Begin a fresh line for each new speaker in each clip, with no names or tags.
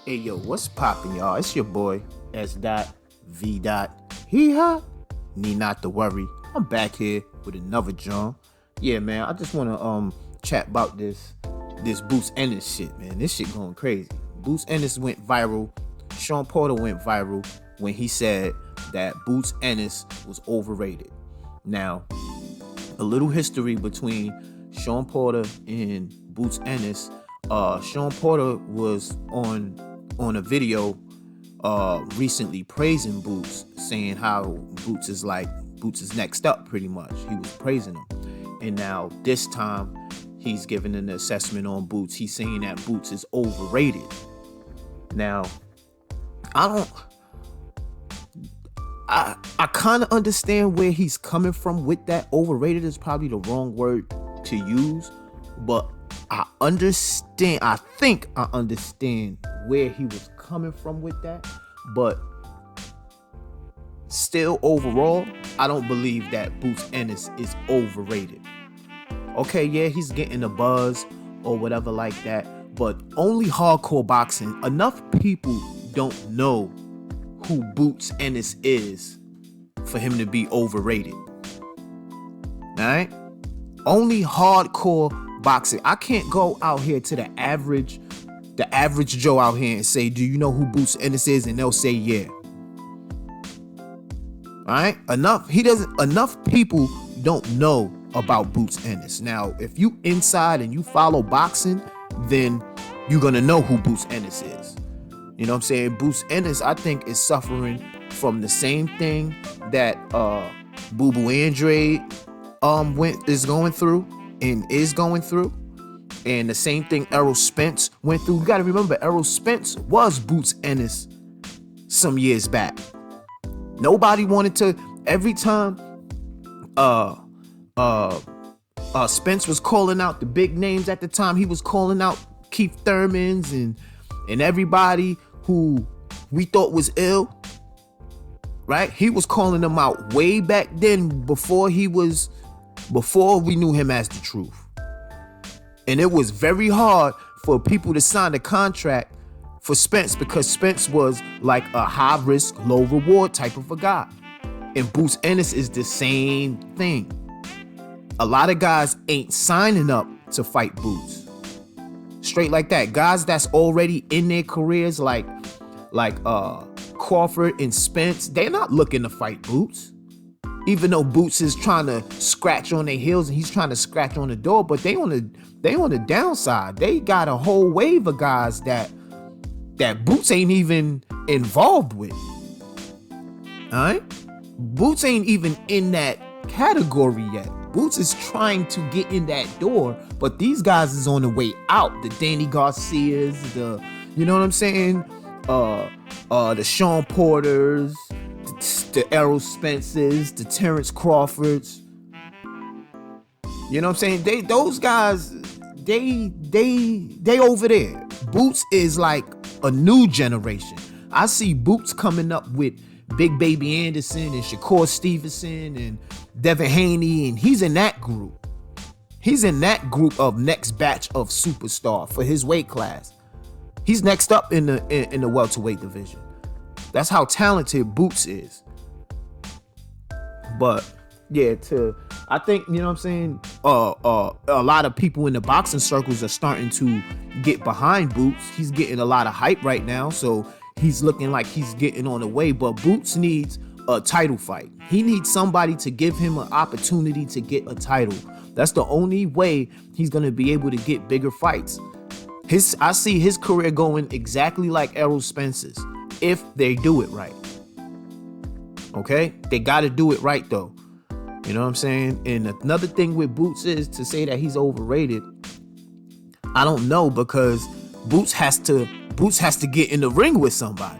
Hey yo, what's poppin', y'all? It's your boy S. Dot V. Dot. Hee-ha. Need not to worry. I'm back here with another John. Yeah, man. I just wanna chat about this Boots Ennis shit, man. This shit going crazy. Boots Ennis went viral. Sean Porter went viral when he said that Boots Ennis was overrated. Now, a little history between Sean Porter and Boots Ennis. Sean Porter was on a video recently praising Boots, saying how Boots is next up pretty much. He was praising him. And now this time he's giving an assessment on Boots. He's saying that Boots is overrated. Now, I kind of understand where he's coming from with that. Overrated is probably the wrong word to use, but I think I understand where he was coming from with that. But still, overall, I don't believe that Boots Ennis is overrated. Okay, yeah, he's getting a buzz or whatever like that, but only hardcore boxing, enough people don't know who Boots Ennis is for him to be overrated. Alright? Only hardcore boxing. I can't go out here to the average Joe out here and say, do you know who Boots Ennis is? And they'll say, yeah. Alright? Enough people don't know about Boots Ennis. Now, if you inside and you follow boxing, then you're gonna know who Boots Ennis is. You know what I'm saying? Boots Ennis, I think, is suffering from the same thing that Boo Boo Andrade is going through, and the same thing Errol Spence went through. You gotta remember, Errol Spence was Boots Ennis some years back. Nobody wanted to. Every time Spence was calling out the big names at the time, he was calling out Keith Thurmans and everybody who we thought was ill, right? He was calling them out way back then, before we knew him as the Truth. And it was very hard for people to sign a contract for Spence, because Spence was like a high risk, low reward type of a guy. And Boots Ennis is the same thing. A lot of guys ain't signing up to fight Boots. Straight like that. Guys that's already in their careers, like Crawford and Spence, they're not looking to fight Boots. Even though Boots is trying to scratch on their heels and he's trying to scratch on the door, but they on the downside. They got a whole wave of guys that Boots ain't even involved with. Alright? Boots ain't even in that category yet. Boots is trying to get in that door, but these guys is on the way out. The Danny Garcias, you know what I'm saying? The Sean Porters, the Errol Spences, the Terrence Crawfords. You know what I'm saying? Those guys, they over there. Boots is like a new generation. I see Boots coming up with Big Baby Anderson and Shakur Stevenson and Devin Haney, and he's in that group. He's in that group of next batch of superstar for his weight class. He's next up in the welterweight division. That's how talented Boots is. But yeah, I think, you know what I'm saying, a lot of people in the boxing circles are starting to get behind Boots. He's getting a lot of hype right now, so he's looking like he's getting on the way. But Boots needs a title fight. He needs somebody to give him an opportunity to get a title. That's the only way he's gonna be able to get bigger fights. I see his career going exactly like Errol Spence's, if they do it right. Okay? They gotta do it right though. You know what I'm saying? And another thing with Boots is to say that he's overrated. I don't know, because Boots has to get in the ring with somebody.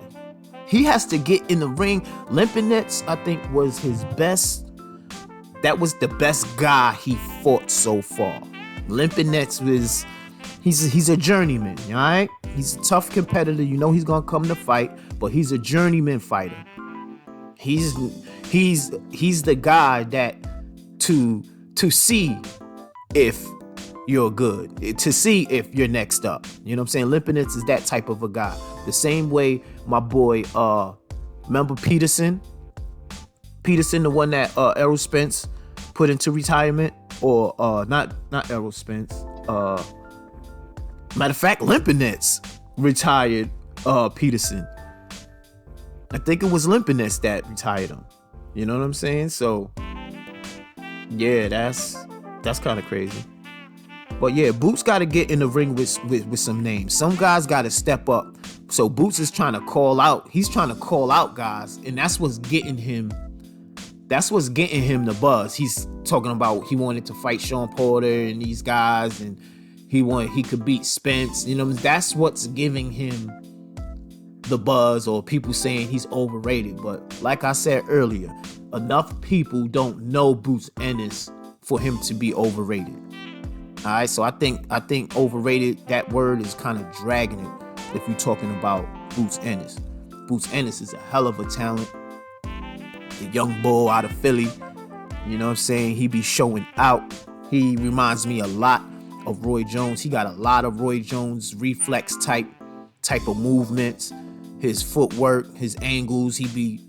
He has to get in the ring. Limpinets, I think, was his best. That was the best guy he fought so far. Limpinets was, he's a journeyman, all right? He's a tough competitor. You know he's gonna come to fight, but he's a journeyman fighter. He's the guy that to see if you're good, to see if you're next up. You know what I'm saying? Lipinets is that type of a guy. The same way my boy, remember Peterson, the one that Errol Spence put into retirement, or not Errol Spence. Matter of fact, Lipinets retired Peterson. I think it was Lipinets that retired him. You know what I'm saying? So yeah, that's kind of crazy. But yeah, Boots got to get in the ring with some names. Some guys got to step up. So Boots is trying to call out. He's trying to call out guys, and that's what's getting him. That's what's getting him the buzz. He's talking about he wanted to fight Sean Porter and these guys, and he could beat Spence. You know, that's what's giving him the buzz, or people saying he's overrated. But like I said earlier, enough people don't know Boots Ennis for him to be overrated. All right, so I think overrated, that word is kind of dragging it if you're talking about Boots Ennis. Boots Ennis is a hell of a talent. The young bull out of Philly. You know what I'm saying? He be showing out. He reminds me a lot of Roy Jones. He got a lot of Roy Jones reflex type of movements. His footwork, his angles, he be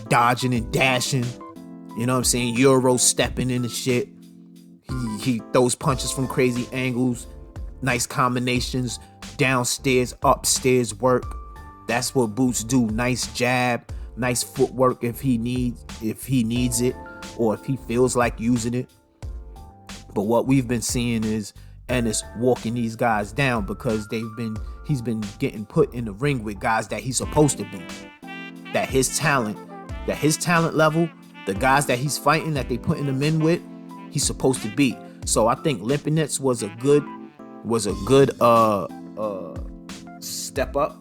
dodging and dashing. You know what I'm saying? Euro stepping in the shit. He throws punches from crazy angles, nice combinations, downstairs, upstairs work. That's what Boots do. Nice jab, nice footwork if he needs it, or if he feels like using it. But what we've been seeing is Ennis walking these guys down because he's been getting put in the ring with guys that he's supposed to be. That his talent level, the guys that he's fighting, that they putting him in with, he's supposed to be. So I think Lipinets was a good step up.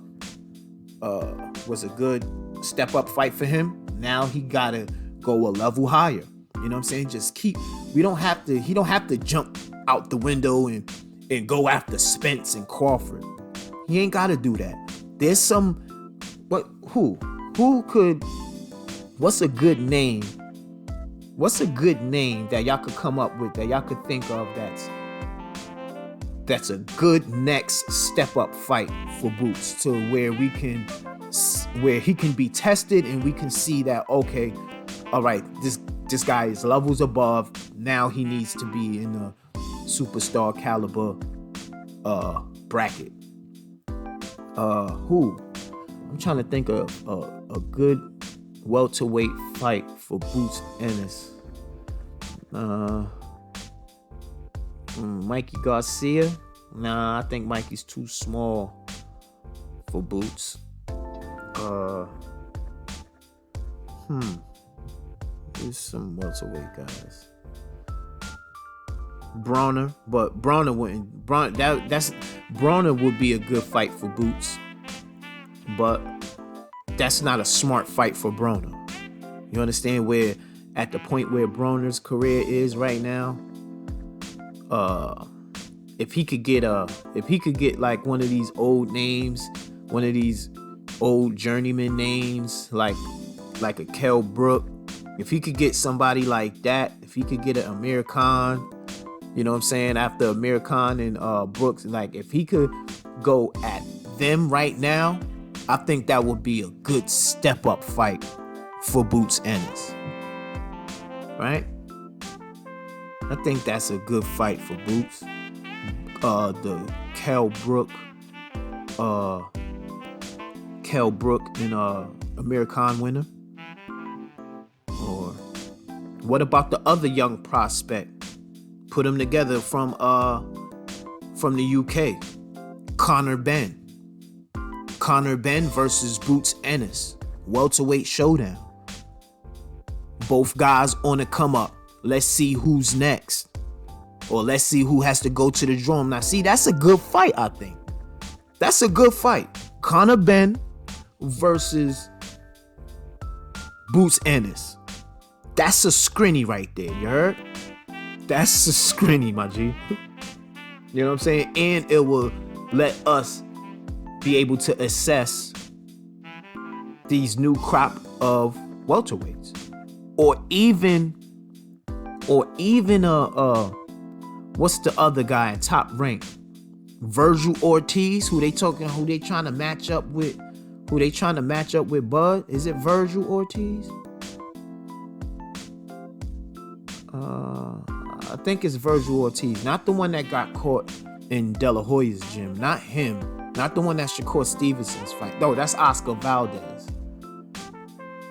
Was a good step up fight for him. Now he gotta go a level higher. You know what I'm saying? He don't have to jump out the window and go after Spence and Crawford. He ain't gotta do that. There's what's a good name? What's a good name that y'all could come up with, that y'all could think of that's a good next step up fight for Boots, to where he can be tested and we can see that, okay, all right, this guy is levels above. Now he needs to be in the superstar caliber bracket. I'm trying to think of a good welterweight fight for Boots Ennis. Mikey Garcia. Nah, I think Mikey's too small for Boots. There's some welterweight guys. Brawner, but Brawner wouldn't. Brawner would be a good fight for Boots, but that's not a smart fight for Brawner. You understand? Where at the point where Brawner's career is right now, if he could get like one of these old names, one of these old journeyman names, like a Kell Brook, if he could get somebody like that, if he could get an Amir Khan, you know what I'm saying, after Amir Khan and Brooks, like if he could go at them right now, I think that would be a good step up fight for Boots Ennis. Right? I think that's a good fight for Boots. The Kell Brook and Amir Khan winner. Or what about the other young prospect? Put them together from the UK. Conor Benn. Conor Benn versus Boots Ennis. Welterweight showdown. Both guys on the come up. Let's see who's next. Or let's see who has to go to the drum. Now, see, that's a good fight, I think. That's a good fight. Conor Benn versus Boots Ennis. That's a scrinny right there, you heard? That's a scrinny, my G. You know what I'm saying? And it will let us be able to assess these new crop of welterweights. Or even What's the other guy in top rank? Virgil Ortiz, who they trying to match up with? Who they trying to match up with Bud? Is it Virgil Ortiz? I think it's Virgil Ortiz, not the one that got caught in De La Hoya's gym. Not him. Not the one that Shakur Stevenson's fight. No, that's Oscar Valdez.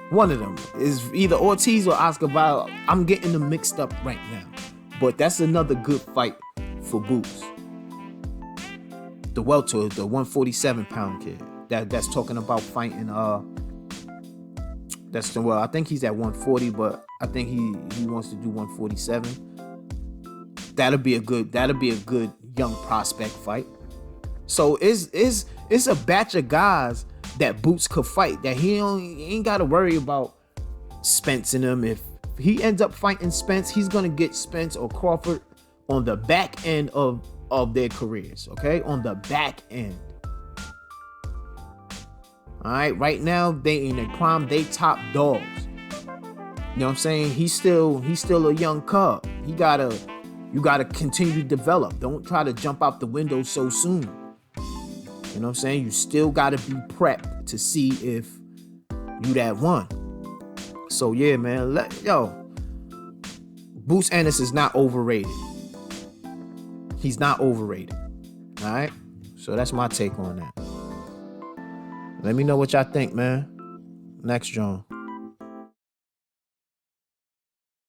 One of them is either Ortiz or Oscar Valdez. I'm getting them mixed up right now. But that's another good fight for Boots. The welter, the 147-pound kid that's talking about fighting. I think he's at 140, but I think he wants to do 147. That'll be a good young prospect fight. So it's a batch of guys that Boots could fight, that he ain't got to worry about Spence in him. If he ends up fighting Spence, he's gonna get Spence or Crawford on the back end of their careers. Okay, on the back end. All right, right now they in their prime, they top dogs. You know what I'm saying? He's still a young cub. You gotta continue to develop. Don't try to jump out the window so soon. You know what I'm saying? You still gotta be prepped to see if you that one. So yeah, man. Boots Ennis is not overrated. He's not overrated. All right. So that's my take on that. Let me know what y'all think, man. Next, John.